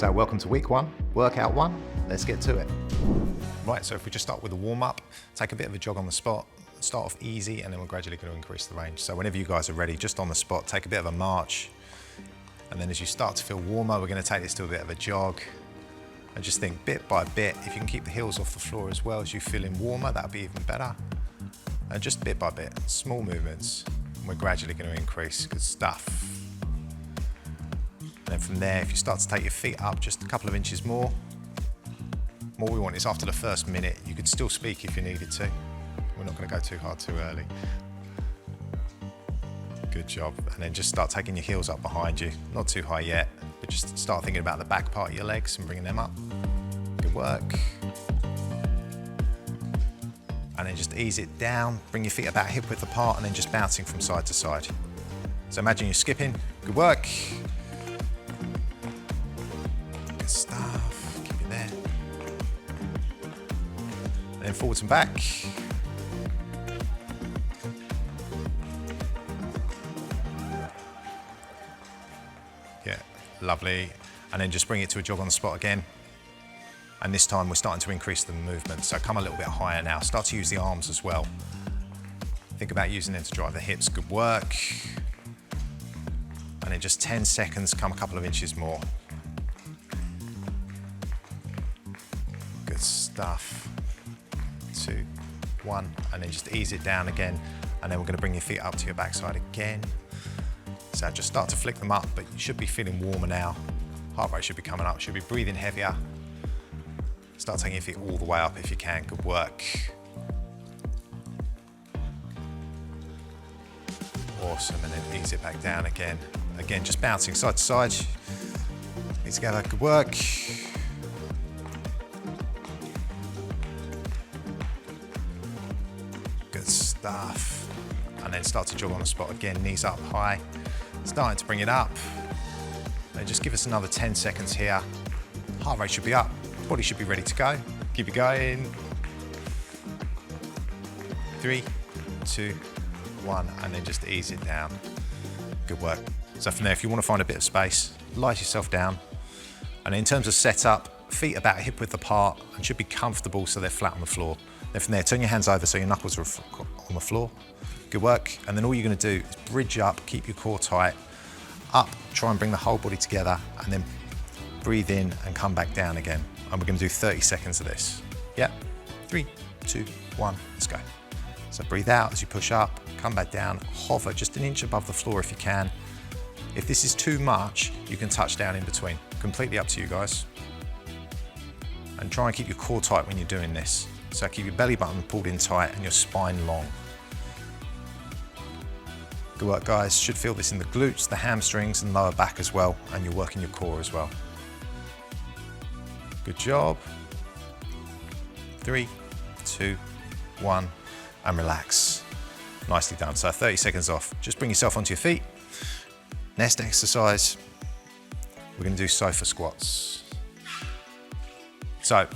So welcome to week one, workout one. Let's get to it. Right, so if we just start with a warm up, take a bit of a jog on the spot, start off easy, and then we're gradually going to increase the range. So whenever you guys are ready, just on the spot, take a bit of a march. And then as you start to feel warmer, we're going to take this to a bit of a jog. And just think bit by bit, if you can keep the heels off the floor as well as you feeling warmer, that'll be even better. And just bit by bit, small movements. And we're gradually going to increase. Good stuff. And then from there, if you start to take your feet up just a couple of inches more, what we want is after the first minute, you could still speak if you needed to. We're not going to go too hard too early. Good job. And then just start taking your heels up behind you. Not too high yet, but just start thinking about the back part of your legs and bringing them up. Good work. And then just ease it down. Bring your feet about hip width apart and then just bouncing from side to side. So imagine you're skipping. Good work. Good stuff. Keep it there. And then forwards and back. Yeah, lovely. And then just bring it to a jog on the spot again. And this time we're starting to increase the movement. So come a little bit higher now. Start to use the arms as well. Think about using them to drive the hips. Good work. And in just 10 seconds, come a couple of inches more. Good stuff. 2, 1, and then just ease it down again. And then we're going to bring your feet up to your backside again. So just start to flick them up, but you should be feeling warmer now. Heart rate should be coming up, should be breathing heavier. Start taking your feet all the way up if you can. Good work. Awesome, and then ease it back down again. Again, just bouncing side to side. Feet together, good work. Good stuff. And then start to jog on the spot again, knees up high. Starting to bring it up. And just give us another 10 seconds here. Heart rate should be up. Body should be ready to go. Keep it going. 3, 2, 1, and then just ease it down. Good work. So from there, if you want to find a bit of space, lie yourself down. And in terms of setup, feet about hip width apart and should be comfortable so they're flat on the floor. Then from there, turn your hands over so your knuckles are on the floor. Good work. And then all you're going to do is bridge up, keep your core tight, up, try and bring the whole body together, and then breathe in and come back down again. And we're going to do 30 seconds of this. Yeah, 3, 2, 1, let's go. So breathe out as you push up, come back down, hover just an inch above the floor if you can. If this is too much, you can touch down in between. Completely up to you guys. And try and keep your core tight when you're doing this. So keep your belly button pulled in tight and your spine long. Good work, guys. Should feel this in the glutes, the hamstrings, and lower back as well. And you're working your core as well. Good job. 3, 2, 1, and relax. Nicely done. So 30 seconds off. Just bring yourself onto your feet. Next exercise, we're going to do sofa squats. So,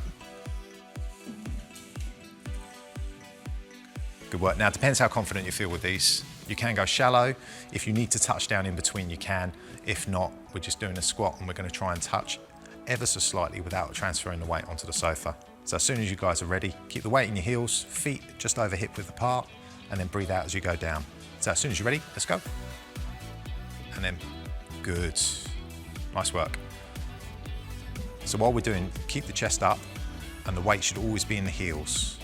good work. Now, it depends how confident you feel with these. You can go shallow. If you need to touch down in between, you can. If not, we're just doing a squat and we're going to try and touch ever so slightly without transferring the weight onto the sofa. So as soon as you guys are ready, keep the weight in your heels, feet just over hip width apart, and then breathe out as you go down. So as soon as you're ready, let's go. And then, good. Nice work. So while we're doing, keep the chest up, and the weight should always be in the heels.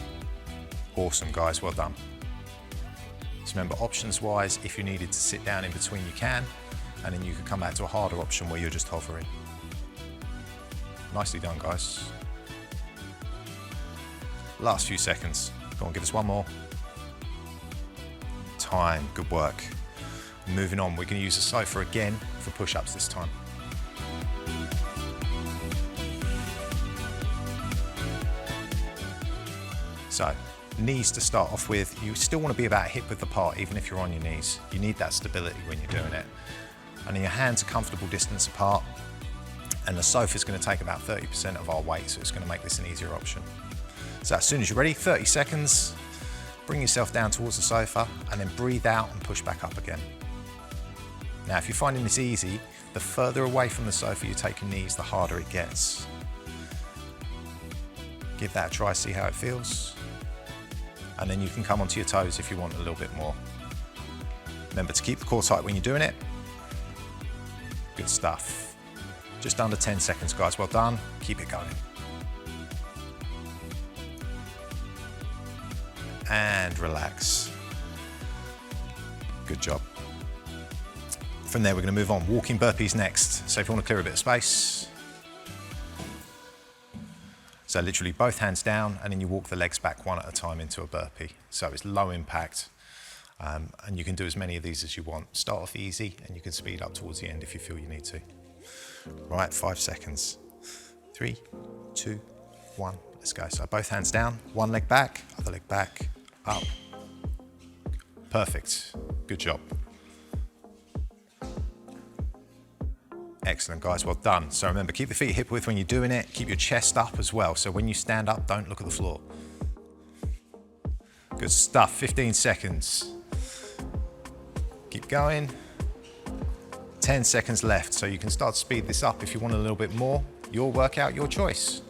Awesome, guys, well done. So remember, options-wise, if you needed to sit down in between, you can, and then you can come back to a harder option where you're just hovering. Nicely done, guys. Last few seconds. Go on, give us one more. Time, good work. Moving on, we're going to use the sofa again for push-ups this time. So, knees to start off with. You still want to be about hip width apart even if you're on your knees. You need that stability when you're doing it. And then your hands are comfortable distance apart. And the sofa is going to take about 30% of our weight, so it's going to make this an easier option. So as soon as you're ready, 30 seconds, bring yourself down towards the sofa and then breathe out and push back up again. Now, if you're finding this easy, The further away from the sofa you take your knees, the harder it gets. Give that a try, see how it feels. And then you can come onto your toes if you want a little bit more. Remember to keep the core tight when you're doing it. Good stuff. Just under 10 seconds, guys. Well done. Keep it going. And relax. Good job. From there, we're going to move on. Walking burpees next. So if you want to clear a bit of space. So literally both hands down, and then you walk the legs back one at a time into a burpee. So it's low impact, and you can do as many of these as you want. Start off easy, and you can speed up towards the end if you feel you need to. Right, 5 seconds. 3, 2, 1, let's go. So both hands down, one leg back, other leg back, up. Perfect, good job. Excellent, guys, well done. So remember, keep the feet hip width when you're doing it. Keep your chest up as well. So when you stand up, don't look at the floor. Good stuff, 15 seconds. Keep going. 10 seconds left. So you can start to speed this up if you want a little bit more. Your workout, your choice.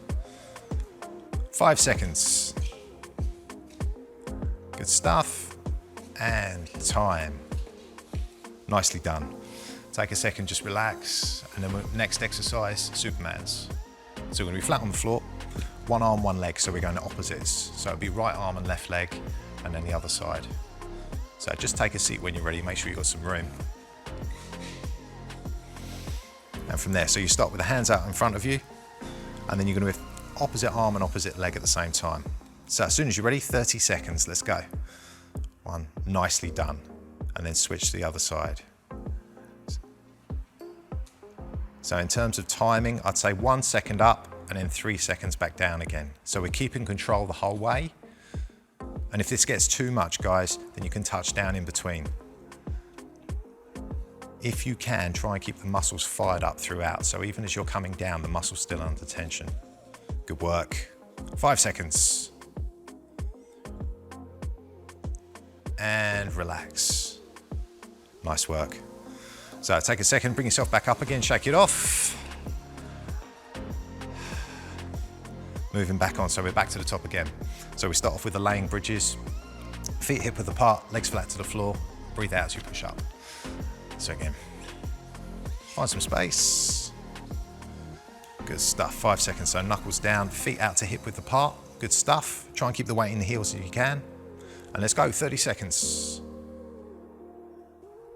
5 seconds. Good stuff. And time. Nicely done. Take a second, just relax, and then next exercise, Supermans. So we're gonna be flat on the floor, one arm, one leg, so we're going to opposites. So it'll be right arm and left leg, and then the other side. So just take a seat when you're ready, make sure you've got some room. And from there, so you start with the hands out in front of you, and then you're gonna be opposite arm and opposite leg at the same time. So as soon as you're ready, 30 seconds, let's go. One, nicely done. And then switch to the other side. So in terms of timing, I'd say 1 second up and then 3 seconds back down again. So we're keeping control the whole way. And if this gets too much, guys, then you can touch down in between. If you can, try and keep the muscles fired up throughout. So even as you're coming down, the muscle's still under tension. Good work. 5 seconds. And relax. Nice work. So take a second, bring yourself back up again, shake it off. Moving back on, so we're back to the top again. So we start off with the laying bridges. Feet hip width apart, legs flat to the floor. Breathe out as you push up. So again, find some space. Good stuff, 5 seconds. So knuckles down, feet out to hip width apart. Good stuff. Try and keep the weight in the heels if you can. And let's go, 30 seconds.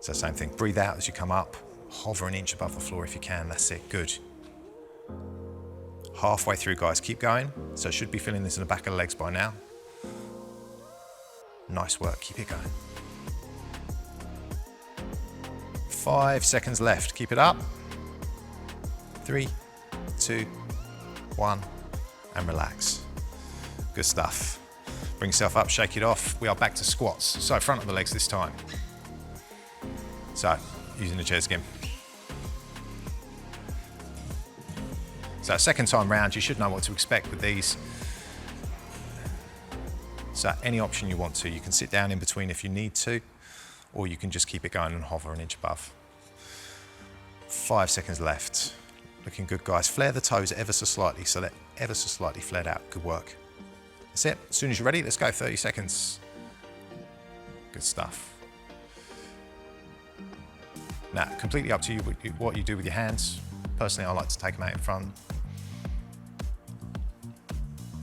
So same thing, breathe out as you come up, hover an inch above the floor if you can, that's it, good. Halfway through, guys, keep going. So should be feeling this in the back of the legs by now. Nice work, keep it going. 5 seconds left, keep it up. 3, 2, 1, and relax. Good stuff. Bring yourself up, shake it off. We are back to squats. So front of the legs this time. So, using the chairs again. So second time round, you should know what to expect with these. So any option you want to. You can sit down in between if you need to, or you can just keep it going and hover an inch above. 5 seconds left. Looking good, guys. Flare the toes ever so slightly, so they're ever so slightly flared out. Good work. That's it. As soon as you're ready, let's go. 30 seconds. Good stuff. Now, completely up to you what you do with your hands. Personally, I like to take them out in front.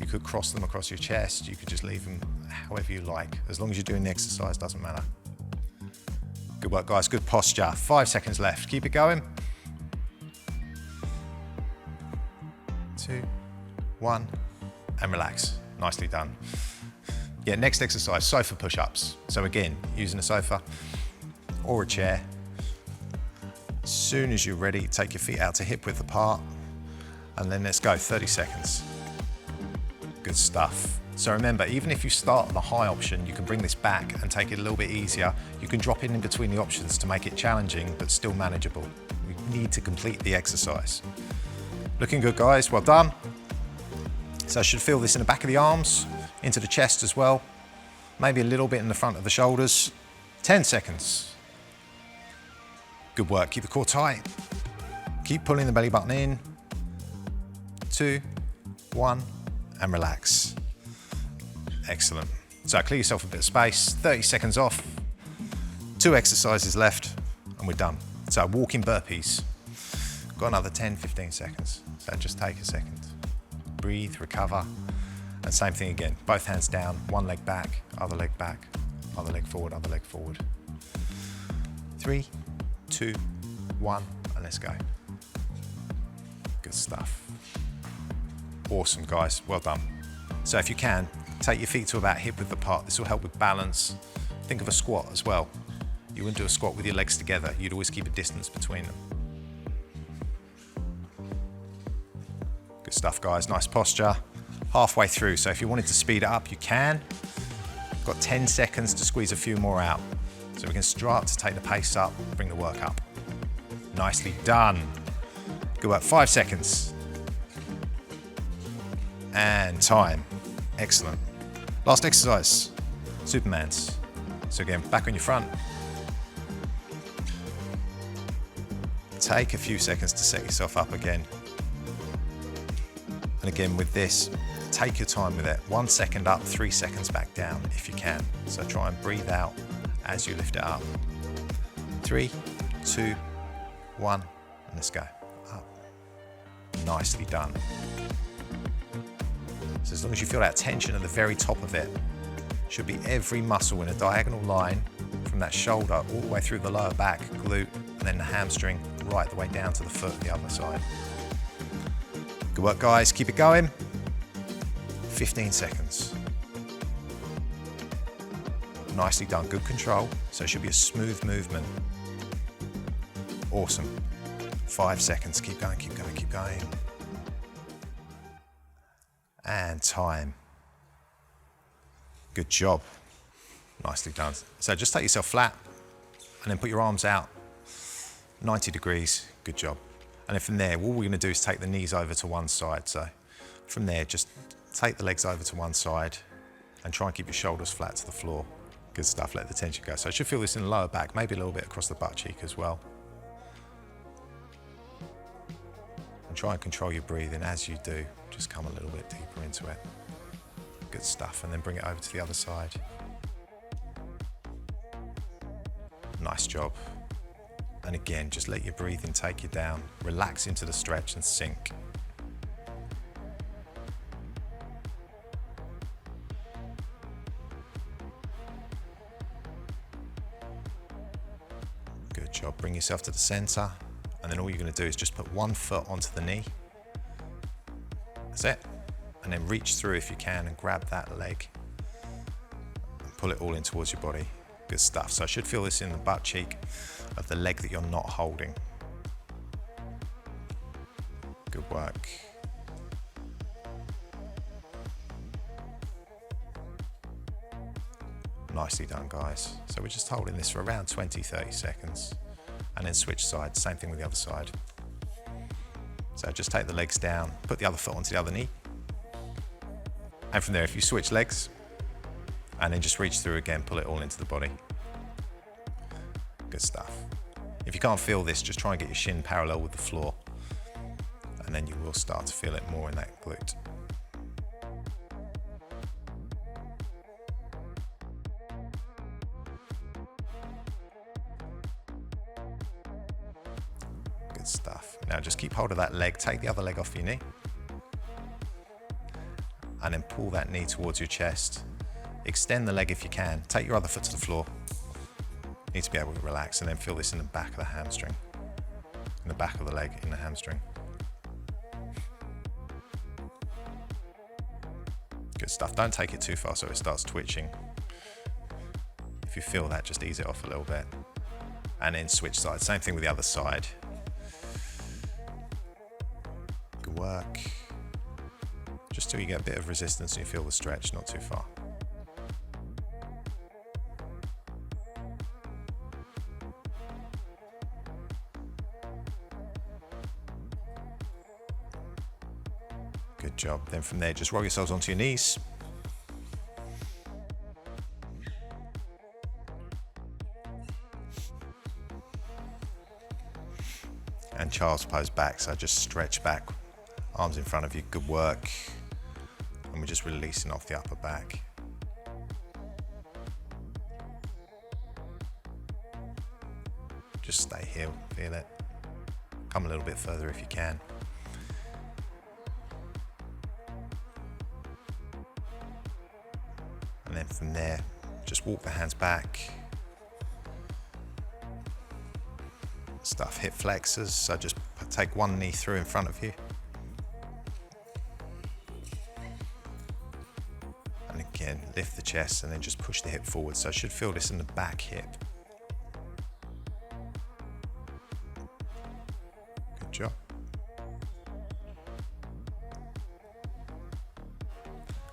You could cross them across your chest. You could just leave them however you like. As long as you're doing the exercise, doesn't matter. Good work, guys. Good posture. 5 seconds left. Keep it going. 2, 1, and relax. Nicely done. Yeah, next exercise, sofa push-ups. So again, using a sofa or a chair. As soon as you're ready, take your feet out to hip width apart, and then let's go, 30 seconds. Good stuff. So remember, even if you start on the high option, you can bring this back and take it a little bit easier. You can drop in between the options to make it challenging, but still manageable. We need to complete the exercise. Looking good, guys, well done. So I should feel this in the back of the arms, into the chest as well. Maybe a little bit in the front of the shoulders. 10 seconds. Good work, keep the core tight. Keep pulling the belly button in. 2, 1, and relax. Excellent. So clear yourself a bit of space, 30 seconds off, 2 exercises left, and we're done. So walking burpees. Got another 10, 15 seconds. So just take a second. Breathe, recover, and same thing again. Both hands down, one leg back, other leg back, other leg forward, other leg forward. 3, 2, 1, and let's go. Good stuff. Awesome, guys, well done. So if you can, take your feet to about hip width apart. This will help with balance. Think of a squat as well. You wouldn't do a squat with your legs together. You'd always keep a distance between them. Good stuff, guys, nice posture. Halfway through, so if you wanted to speed it up, you can. Got 10 seconds to squeeze a few more out. So we can start to take the pace up, bring the work up. Nicely done. Good work, 5 seconds. And time. Excellent. Last exercise, Supermans. So again, back on your front. Take a few seconds to set yourself up again. And again with this, take your time with it. 1 second up, 3 seconds back down if you can. So try and breathe out as you lift it up. 3, 2, 1, and let's go. Up. Nicely done. So as long as you feel that tension at the very top of it, should be every muscle in a diagonal line from that shoulder all the way through the lower back, glute, and then the hamstring right the way down to the foot the other side. Good work, guys. Keep it going. 15 seconds. Nicely done. Good control. So it should be a smooth movement. Awesome. 5 seconds. Keep going, keep going, keep going. And time. Good job. Nicely done. So just take yourself flat and then put your arms out 90 degrees. Good job. And then from there, all we're going to do is take the knees over to one side. So from there, just take the legs over to one side and try and keep your shoulders flat to the floor. Good stuff. Let the tension go. So I should feel this in the lower back, maybe a little bit across the butt cheek as well. And try and control your breathing as you do. Just come a little bit deeper into it. Good stuff. And then bring it over to the other side. Nice job. And again, just let your breathing take you down. Relax into the stretch and sink. Good job. Bring yourself to the center. And then all you're going to do is just put one foot onto the knee. That's it. And then reach through if you can and grab that leg. And pull it all in towards your body. Good stuff. So I should feel this in the butt cheek of the leg that you're not holding. Good work. Nicely done, guys. So we're just holding this for around 20-30 seconds and then switch sides. Same thing with the other side. So just take the legs down, put the other foot onto the other knee. And from there, if you switch legs and then just reach through again, pull it all into the body. Good stuff. If you can't feel this, just try and get your shin parallel with the floor. And then you will start to feel it more in that glute. Good stuff. Now just keep hold of that leg, take the other leg off your knee. And then pull that knee towards your chest. Extend the leg if you can. Take your other foot to the floor. You need to be able to relax and then feel this in the back of the hamstring. In the back of the leg, in the hamstring. Good stuff. Don't take it too far so it starts twitching. If you feel that, just ease it off a little bit. And then switch sides. Same thing with the other side. Good work. Just till you get a bit of resistance and you feel the stretch, not too far. Good job. Then from there, just roll yourselves onto your knees. And child's pose back, so just stretch back, arms in front of you, good work. And we're just releasing off the upper back. Just stay here, feel it. Come a little bit further if you can. And then from there, just walk the hands back. Stuff hip flexors, so just take one knee through in front of you. And again, lift the chest and then just push the hip forward. So I should feel this in the back hip. Good job.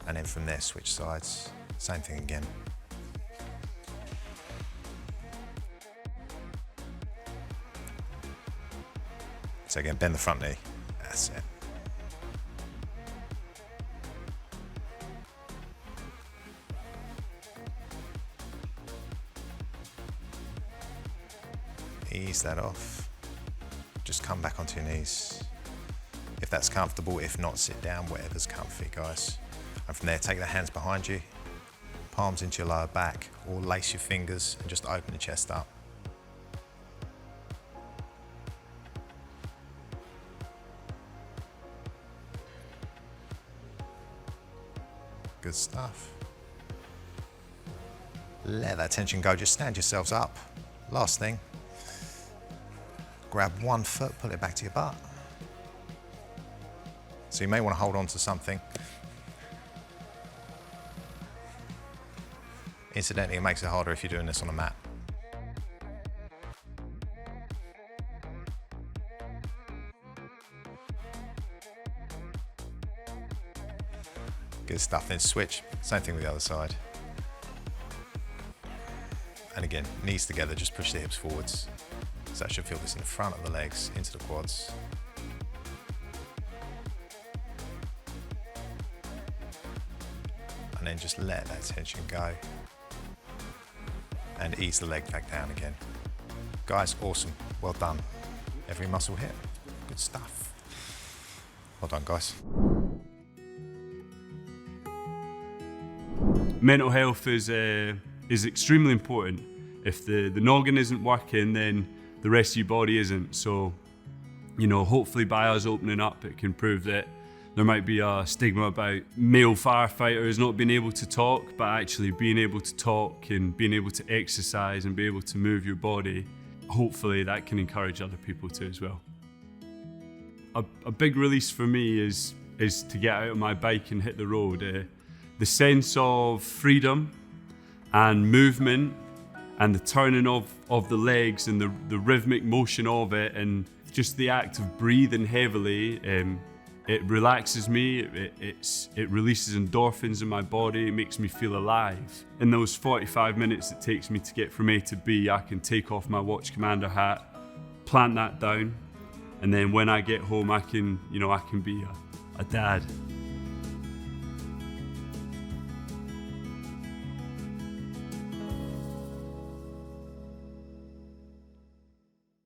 And then from there, switch sides. Same thing again. So again, bend the front knee. That's it. Ease that off. Just come back onto your knees. If that's comfortable, if not, sit down, whatever's comfy, guys. And from there, take the hands behind you, palms into your lower back, or lace your fingers and just open the chest up. Good stuff. Let that tension go, just stand yourselves up. Last thing, grab one foot, pull it back to your butt. So you may want to hold on to something. Incidentally, it makes it harder if you're doing this on a mat. Good stuff, then switch, same thing with the other side. And again, knees together, just push the hips forwards. So I should feel this in the front of the legs, into the quads. And then just let that tension go. And ease the leg back down again. Guys, awesome, well done. Every muscle hit, good stuff. Well done, guys. Mental health is extremely important. If the noggin isn't working, then the rest of your body isn't. So, you know, hopefully by us opening up, it can prove that there might be a stigma about male firefighters not being able to talk, but actually being able to talk and being able to exercise and be able to move your body. Hopefully that can encourage other people to as well. A big release for me is to get out on my bike and hit the road. The sense of freedom and movement and the turning of the legs and the rhythmic motion of it, and just the act of breathing heavily, it relaxes me, it releases endorphins in my body, it makes me feel alive. In those 45 minutes it takes me to get from A to B, I can take off my watch commander hat, plant that down, and then when I get home I can be a dad.